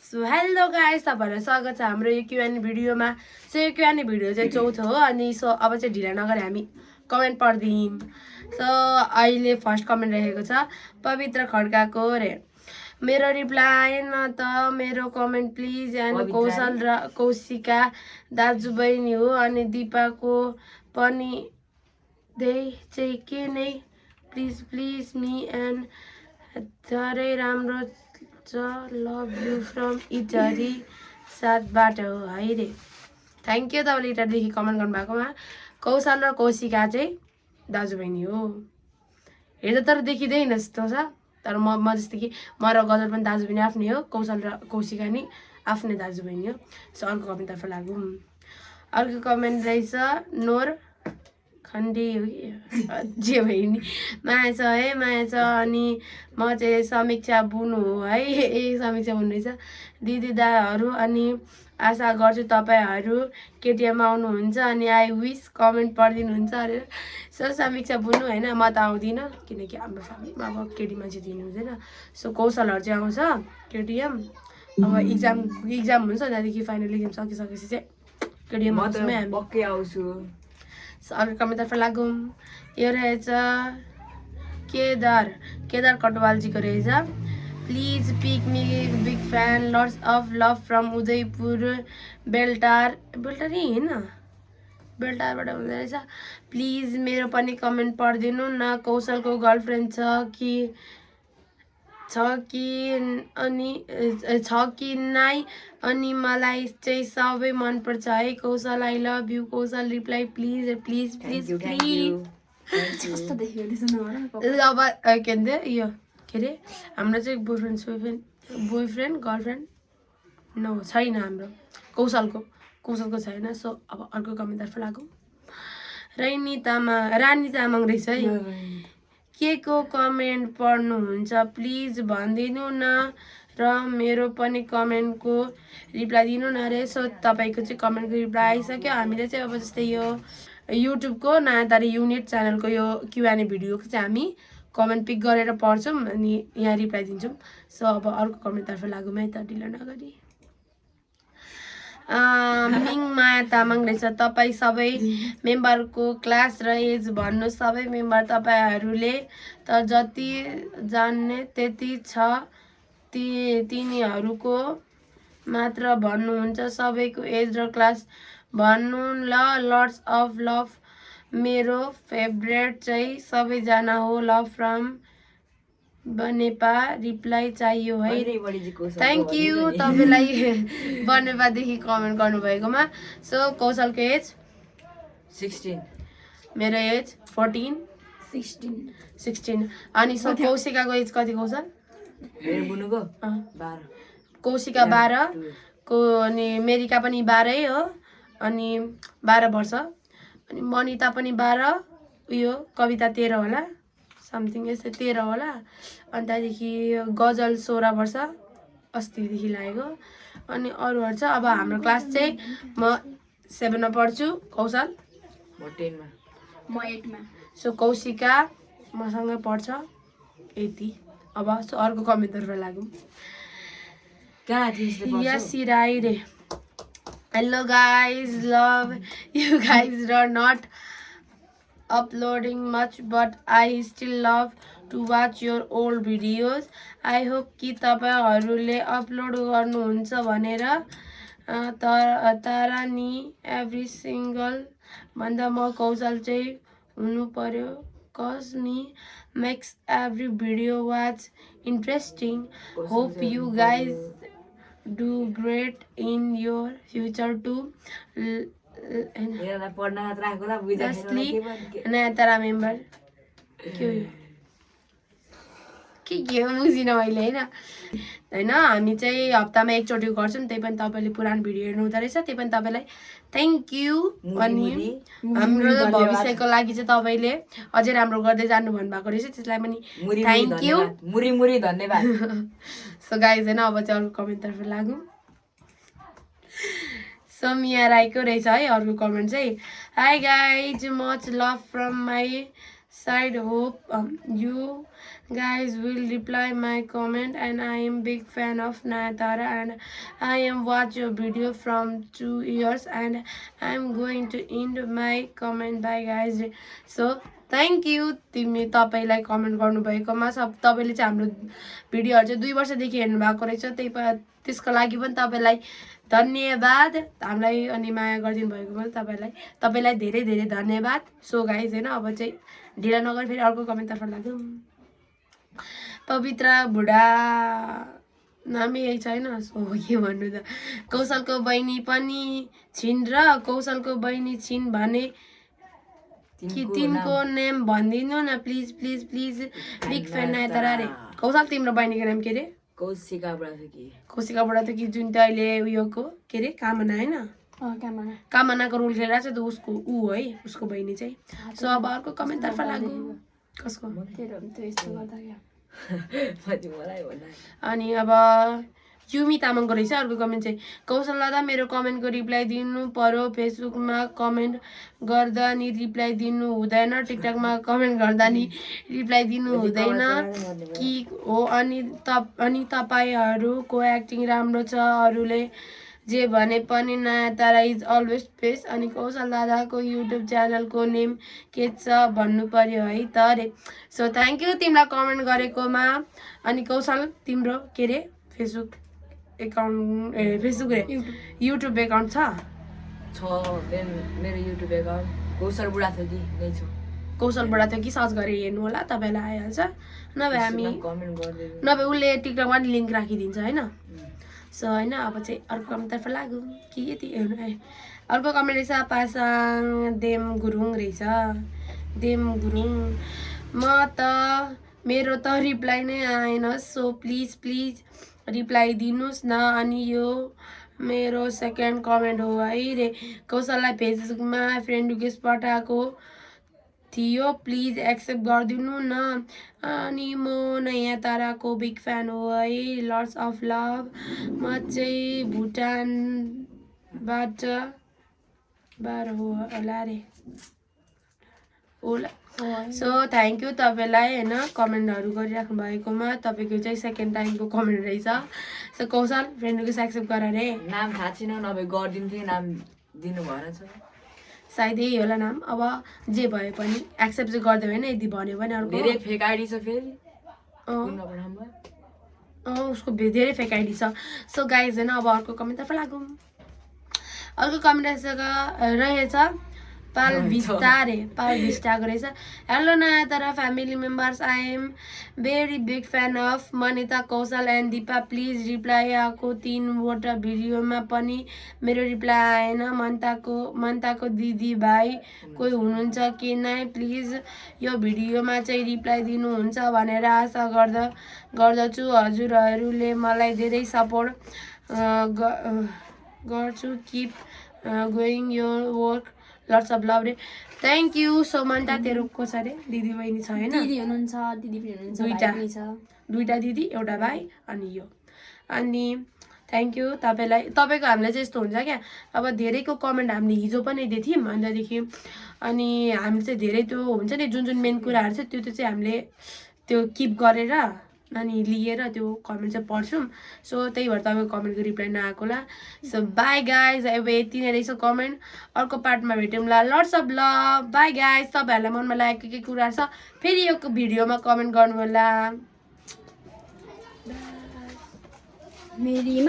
So hello guys, तपाईँहरूलाई स्वागत छ हाम्रो यो क्युएनए भिडियोमा। सो यो क्युएनए भिडियो चाहिँ चौथो हो अनि सो अब चाहिँ ढिला नगरी हामी कमेन्ट पढ्दियौँ। सो अहिले फर्स्ट कमेन्ट रहेको छ पवित्र खड्काको रे। मेरो रिप्लाई न त मेरो कमेन्ट प्लिज एन्ड कौशल र कौशिका दाजुबहिनी हो अनि दिपाको पनि चाहिँ के नै प्लिज प्लिज मी एन्ड धेरै राम्रो लभ यु फ्रम इटरी साथबाट हो है रे। थ्याङ्क यू तपाईँले इटरीदेखि कमेन्ट गर्नुभएकोमा। कौशल र कौशिका चाहिँ दाजुबहिनी हो। हेर्दा तर देखिँदैन जस्तो छ, तर म जस्तो कि म र गजल पनि दाजुबहिनी आफ्नै हो, कौशल र कौशिका नि आफ्नै दाजुबहिनी हो। सो अर्को कमेन्टतर्फ लागौँ। अर्को कमेन्ट रहेछ नोर खण्डी हो कि जे भयो नि, माया छ है माया छ अनि म चाहिँ समीक्षा बुनु हो है। समीक्षा बुनु रहेछ। दिदी दाहरू अनि आशा गर्छु तपाईँहरू केटिएम आउनुहुन्छ अनि आई विस कमेन्ट पढिदिनुहुन्छ अरे। सो समीक्षा बुनु होइन, म त आउँदिनँ किनकि हाम्रो फ्यामिलीमा अब केटी मान्छे दिनु हुँदैन। सो कौशलहरू चाहिँ आउँछ केटिएम। अब इक्जाम हुन्छ त्यहाँदेखि फाइनल इक्जाम सकिसकेपछि चाहिँ केटिएम आउँछु। अर्को कमेन्टतर्फ लागौँ। यो रहेछ केदार कटवालजीको रहेछ। Please pick me big fan lots of love from Udayapur बेलटारै होइन बेलटारबाट हुँदो रहेछ। प्लिज मेरो पनि कमेन्ट पढिदिनु न। कौशलको गर्लफ्रेन्ड छ कि नाइ अनि मलाई चाहिँ सबै मनपर्छ है। कौशल आई लभ यु कौशल reply please please please please. अब के भन्छ यो के अरे हाम्रो चाहिँ बोयफ्रेन्ड गर्लफ्रेन्ड छैन हाम्रो कौशलको छैन। सो अब अर्को कमेन्टतर्फ लागौँ। रानी तामाङ रहेछ है। के को कमेन्ट पढ्नुहुन्छ प्लिज भनिदिनु न र मेरो पनि कमेन्टको रिप्लाई दिनु न रे। सो तपाईँको चाहिँ कमेन्टको रिप्लाई आइसक्यो। हामीले चाहिँ अब जस्तै यो युट्युबको नयाँ तारी युनिट च्यानलको यो क्युएनए भिडियोको चाहिँ हामी कमेन्ट पिक गरेर पढ्छौँ अनि यहाँ रिप्लाई दिन्छौँ। सो अब अर्को कमेन्टतर्फ लागौँ है त ढिलो नगरी। मिङ माया तामाङ रहेछ। तपाईँ सबै मेम्बरको क्लास र एज भन्नु। सबै मेम्बर तपाईँहरूले त जति जान्ने त्यति छ तिनीहरूको मात्र भन्नुहुन्छ। सबैको एज र क्लास भन्नु ल। लट्स अफ लभ मेरो फेभरेट चाहिँ सबैजना हो। लभ फ्रम बनेपा रिप्लाई चाहियो है। थ्याङ्क यू तपाईँलाई बनेपादेखि कमेन्ट गर्नुभएकोमा। सो कौशलको एज 16, मेरो एज 14 16 अनि सो कौशिकाको एज कति कौशल? कौशिका 12 को अनि मेरिका पनि 12 हो अनि 12 वर्ष अनि मनिता पनि 12 उयो कविता 13 होला समथिङ यस्तै 13 होला अनि त्यहाँदेखि गजल 16 वर्ष अस्तिदेखि लागेको अनि अरूहरू छ। अब हाम्रो क्लास चाहिँ म 7 मा पढ्छु, कौशल म 10 मा, म 8 मा। सो कौशिका मसँगै पढ्छ 80। अब सो अर्को कमेन्टतर्फ लागौँ। यसी राई रे। Hello guys, love you guys र not uploading much but I still love to watch your old videos. I hope कि तपाईहरूले अपलोड गर्नुहुन्छ भनेर तारा नि एभ्री सिङ्गल भन्दा म कौशल चाहिँ हुनु पर्यो cause me makes every video watch interesting. Hope you guys do great in your future too. नयाँ तारा मेम्बर के हो बुझिनँ मैले होइन हामी चाहिँ हप्तामा एकचोटि गर्छौँ। त्यही पनि तपाईँले पुरानो भिडियो हेर्नु हुँदो रहेछ, त्यही पनि तपाईँलाई थ्याङ्क यू। अनि हाम्रो भविष्यको लागि चाहिँ तपाईँले अझै राम्रो गर्दै जानु भन्नुभएको रहेछ, त्यसलाई पनि थ्याङ्क यू मुरी धन्यवाद। सो गाइज होइन अब चाहिँ अर्को कमेन्टतर्फ लागौँ। समिया राईको रहेछ है अर्को कमेन्ट चाहिँ। Hi guys much love from my side. Hope you guys will reply my comment, and I am big fan of Nayatara, and I am watch your video from 2 years, and I am going to end my comment. Bye guys. So thank you तपाईँलाई comment गर्नुभएकोमा। तपाईँले चाहिँ हाम्रो भिडियोहरू चाहिँ 2 वर्षदेखि हेर्नु भएको रहेछ, त्यसको लागि पनि तपाईँलाई धन्यवाद। हामीलाई अनि माया गरिदिनु भएकोमा तपाईँलाई धेरै धेरै धन्यवाद। सो गाइज होइन, अब चाहिँ ढिला नगरी फेरि अर्को कमेन्टतर्फ लाग्यौँ। पवित्रा बुढा नामै यही छैन, सो के भन्नु त। कौशलको बहिनी पनि छिन् र कौशलको बहिनी छिन् भने कि तिनको नेम भनिदिनु न please please please. Big fan Nayanthara रे। कौशल तिम्रो बहिनीको नाम के अरे? कौशिका बुढाथोकी। कौशिका बुढाथोकी, जुन चाहिँ अहिले उयोको के अरे कामना होइन, कामनाको रोल खेलिरहेको छ त, उसको है उसको बहिनी चाहिँ। सो अब अर्को कमेन्टतर्फ लागौँ। कसको? अनि अब युमी तामाङको रहेछ अर्को कमेन्ट चाहिँ। कौशल दादा मेरो कमेन्टको रिप्लाई दिनु पर्यो, फेसबुकमा कमेन्ट गर्दा नि रिप्लाई दिनु हुँदैन, टिकटकमा कमेन्ट गर्दा नि रिप्लाई दिनु हुँदैन कि हो? अनि तपाईँहरूको एक्टिङ राम्रो छ, अरूले जे भने पनि नयनतारा इज अलवेज बेस्ट। अनि कौशल दादाको युट्युब च्यानलको नेम के छ भन्नु पर्यो है त रे। सो थ्याङ्क यू तिमीलाई कमेन्ट गरेकोमा। अनि कौशल तिम्रो के अरे फेसबुक एकाउन्ट फेसबुक रे युट्युब एकाउन्ट छ? मेरो युट्युब एकाउन्ट कौशल बुढाथोकी नै छ। कौशल बुढाथोकी सर्च गरेर हेर्नु होला, तपाईँलाई आइहाल्छ। नभए हामी कमेन्ट गरिदिनु, नभए उसले टिकटकमा नि लिङ्क राखिदिन्छ होइन। सो होइन, अब चाहिँ अर्को कमेन्टतर्फ लागौँ कि यति हेर्नु है। अर्को कमेन्ट रहेछ पासाङ देम गुरुङ रहेछ। देम गुरुङ, म त मेरो त रिप्लाई नै आएन, सो प्लिज प्लिज रिप्लाई दिनुहोस् न। अनि यो मेरो सेकेन्ड कमेन्ट हो है रे। कौशललाई फेसबुकमा फ्रेन्ड रिक्वेस्ट पठाएको थियो, प्लिज एक्सेप्ट गरिदिनु न। अनि म नयनताराको बिग फ्यान हो है, लट्स अफ लभ। म चाहिँ भुटानबाट हो होला रे होला। सो थ्याङ्क यू तपाईँलाई होइन कमेन्टहरू गरिराख्नु भएकोमा। तपाईँको चाहिँ सेकेन्ड टाइमको कमेन्ट रहेछ। सो कौशल फ्रेन्ड रिक्वेस्ट एक्सेप्ट गर रे। नाम थाहा छैन, नभए गरिदिन्थेँ, नाम दिनु भएन छ, सायद यही होला नाम। अब जे भए पनि एक्सेप्ट चाहिँ गर्दै होइन, यदि भन्यो भने अर्को धेरै फेक आइडी छ फेरि उसको धेरै फेक आइडी छ। सो गाइज होइन, अब अर्को कमेन्टतर्फ लागौँ। अर्को कमेन्ट रहेछ पाल भिस्टा रे, पाल भिस्टाको रहेछ। Hello Nayantara family members, I am very big fan of Manita Kaushal and Dipa. Please reply आएको 3वटा भिडियोमा पनि मेरो रिप्लाई आएन। मन्ताको दिदी भाइ कोही हुनुहुन्छ कि नै? प्लिज यो भिडियोमा चाहिँ रिप्लाई दिनुहुन्छ भनेर आशा गर्दछु। हजुरहरूले मलाई धेरै सपोर्ट गर्छु। Keep going your work, lots of love रे। थ्याङ्क यू सो मन्टा। तेरो को छ अरे? दिदी बहिनी छ होइन? दिदी हुनुहुन्छ, दिदी पनि हुनुहुन्छ, दुईटा दिदी एउटा भाइ अनि यो। अनि थ्याङ्क यू तपाईँलाई। तपाईँको हामीलाई चाहिँ यस्तो हुन्छ क्या, अब धेरैको कमेन्ट हामीले हिजो पनि दिएको थियौँ अन्तदेखि अनि हामीले चाहिँ धेरै त्यो हुन्छ नि जुन मेन कुराहरू छ त्यो चाहिँ हामीले त्यो किप गरेर अनि लिएर त्यो कमेन्ट चाहिँ पढ्छौँ। सो त्यही भएर तपाईँको कमेन्टको रिप्लाई नआएको होला। सो बाई गाइज, अब यति नै रहेछ कमेन्ट। अर्को पार्टमा भेटौँला। Lots of love. Bye guys. तपाईँहरूलाई मनमा लागेको के कुराहरू छ फेरि यो भिडियोमा कमेन्ट गर्नु होला। मेरी